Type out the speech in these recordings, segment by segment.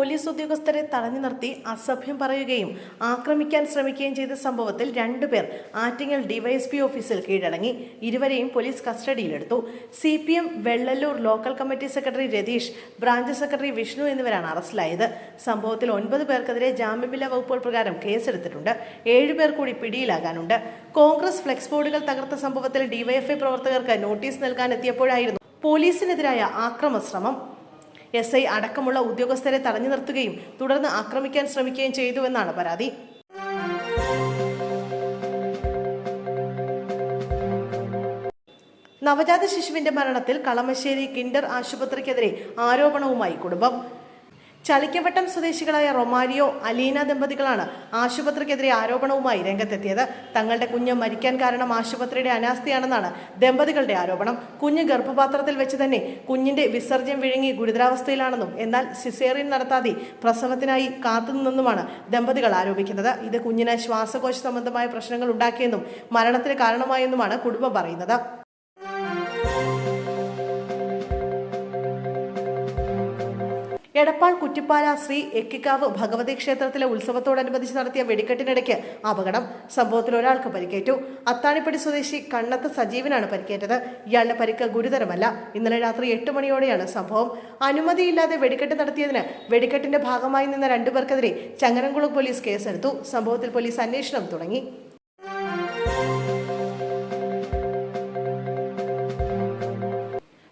Police ഉദ്യോഗസ്ഥരെ തടഞ്ഞു നിർത്തി അസഭ്യം പറയുകയും ആക്രമിക്കാൻ ശ്രമിക്കുകയും ചെയ്ത സംഭവത്തിൽ 2 പേർ ആറ്റിങ്ങൽ ഡിവൈഎസ്പി ഓഫീസിൽ കീഴടങ്ങി. ഇരുവരെയും പോലീസ് കസ്റ്റഡിയിലെടുത്തു. CPM Vellalloor local committee secretary Ratheesh, branch secretary Vishnu എന്നിവരാണ് അറസ്റ്റിലായത്. സംഭവത്തിൽ 9 പേർക്കെതിരെ ജാമ്യമില്ലാ വകുപ്പുകൾ പ്രകാരം കേസെടുത്തിട്ടുണ്ട്. 7 പേർ കൂടി പിടിയിലാകാനുണ്ട്. കോൺഗ്രസ് ഫ്ലെക്സ് ബോർഡുകൾ തകർത്ത സംഭവത്തിൽ ഡിവൈഎഫ്ഐ പ്രവർത്തകർക്ക് നോട്ടീസ് നൽകാനെത്തിയപ്പോഴായിരുന്നു പോലീസിനെതിരായ ആക്രമശ്രമം. SI അടക്കമുള്ള ഉദ്യോഗസ്ഥരെ തടഞ്ഞു നിർത്തുകയും തുടർന്ന് ആക്രമിക്കാൻ ശ്രമിക്കുകയും ചെയ്തുവെന്നാണ് പരാതി. നവജാത ശിശുവിന്റെ മരണത്തിൽ കളമശ്ശേരി കിൻഡർ ആശുപത്രിക്കെതിരെ ആരോപണവുമായി കുടുംബം. ചളിക്കവട്ടം സ്വദേശികളായ റൊമാരിയോ, അലീന ദമ്പതികളാണ് ആശുപത്രിക്കെതിരെ ആരോപണവുമായി രംഗത്തെത്തിയത്. തങ്ങളുടെ കുഞ്ഞ് മരിക്കാൻ കാരണം ആശുപത്രിയുടെ അനാസ്ഥയാണെന്നാണ് ദമ്പതികളുടെ ആരോപണം. കുഞ്ഞ് ഗർഭപാത്രത്തിൽ വെച്ച് തന്നെ കുഞ്ഞിന്റെ വിസർജ്യം വിഴുങ്ങി ഗുരുതരാവസ്ഥയിലാണെന്നും എന്നാൽ സിസേറിയൻ നടത്താതെ പ്രസവത്തിനായി കാത്തുനിന്നെന്നുമാണ് ദമ്പതികൾ ആരോപിക്കുന്നത്. ഇത് കുഞ്ഞിന് ശ്വാസകോശ സംബന്ധമായ പ്രശ്നങ്ങൾ ഉണ്ടാക്കിയെന്നും മരണത്തിന് കാരണമായെന്നുമാണ് കുടുംബം പറയുന്നത്. എടപ്പാൾ കുറ്റിപ്പാല ശ്രീ എക്കിക്കാവ് ഭഗവതി ക്ഷേത്രത്തിലെ ഉത്സവത്തോടനുബന്ധിച്ച് നടത്തിയ വെടിക്കെട്ടിനിടയ്ക്ക് അപകടം. സംഭവത്തിൽ ഒരാൾക്ക് പരിക്കേറ്റു. അത്താണിപ്പടി സ്വദേശി കണ്ണത്ത് സജീവനാണ് പരിക്കേറ്റത്. ഇയാളുടെ പരിക്ക് ഗുരുതരമല്ല. ഇന്നലെ രാത്രി 8 മണിയോടെയാണ് സംഭവം. അനുമതിയില്ലാതെ വെടിക്കെട്ട് നടത്തിയതിന് വെടിക്കെട്ടിന്റെ ഭാഗമായി നിന്ന 2 പേർക്കെതിരെ ചങ്ങരംകുളം പോലീസ് കേസെടുത്തു. സംഭവത്തിൽ പോലീസ് അന്വേഷണം തുടങ്ങി.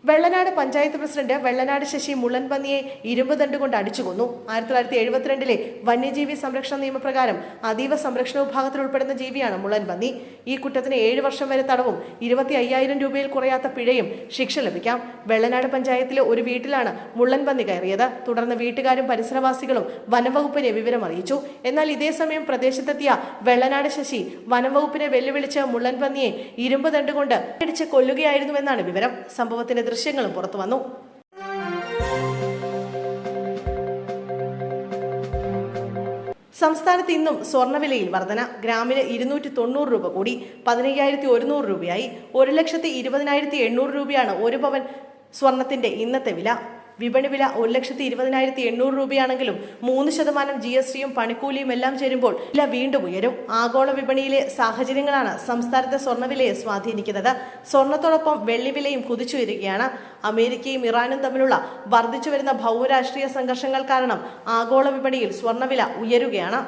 വെള്ളനാട് പഞ്ചായത്ത് പ്രസിഡന്റ് വെള്ളനാട് ശശി മുള്ളൻപന്നിയെ ഇരുമ്പ് ദണ്ട് കൊണ്ട് അടിച്ചു കൊന്നു. 1972 വന്യജീവി സംരക്ഷണ നിയമപ്രകാരം അതീവ സംരക്ഷണ വിഭാഗത്തിൽ ഉൾപ്പെടുന്ന ജീവിയാണ് മുള്ളൻപന്നി. ഈ കുറ്റത്തിന് 7 വർഷം വരെ തടവും 25,000 രൂപയിൽ കുറയാത്ത പിഴയും ശിക്ഷ ലഭിക്കാം. വെള്ളനാട് പഞ്ചായത്തിലെ ഒരു വീട്ടിലാണ് മുള്ളൻപന്നി കയറിയത്. തുടർന്ന് വീട്ടുകാരും പരിസരവാസികളും വനംവകുപ്പിനെ വിവരമറിയിച്ചു. എന്നാൽ ഇതേസമയം പ്രദേശത്തെത്തിയ വെള്ളനാട് ശശി വനംവകുപ്പിനെ വെല്ലുവിളിച്ച് മുള്ളൻപന്നിയെ ഇരുമ്പ് ദണ്ട് കൊണ്ട് അടിച്ച് കൊല്ലുകയായിരുന്നുവെന്നാണ് വിവരം. സംഭവത്തിന്റെ ദൃശ്യങ്ങളും പുറത്തു വന്നു. സംസ്ഥാനത്ത് ഇന്നും സ്വർണ്ണവിലയിൽ വർധന. ഗ്രാമിന് 290 രൂപ കൂടി 15,100 രൂപയായി. 1,20,800 രൂപയാണ് 1 പവൻ സ്വർണത്തിന്റെ ഇന്നത്തെ വില. വിപണി വില 1,20,800 രൂപയാണെങ്കിലും 3% GSTയും പണിക്കൂലിയും എല്ലാം ചേരുമ്പോൾ വില വീണ്ടും ഉയരും. ആഗോള വിപണിയിലെ സാഹചര്യങ്ങളാണ് സംസ്ഥാനത്തെ സ്വർണ്ണവിലയെ സ്വാധീനിക്കുന്നത്. സ്വർണത്തോടൊപ്പം വെള്ളിവിലയും കുതിച്ചുയരുകയാണ്. അമേരിക്കയും ഇറാനും തമ്മിലുള്ള വർദ്ധിച്ചു വരുന്ന ഭൗമരാഷ്ട്രീയ സംഘർഷങ്ങൾ കാരണം ആഗോള വിപണിയിൽ സ്വർണ്ണവില ഉയരുകയാണ്.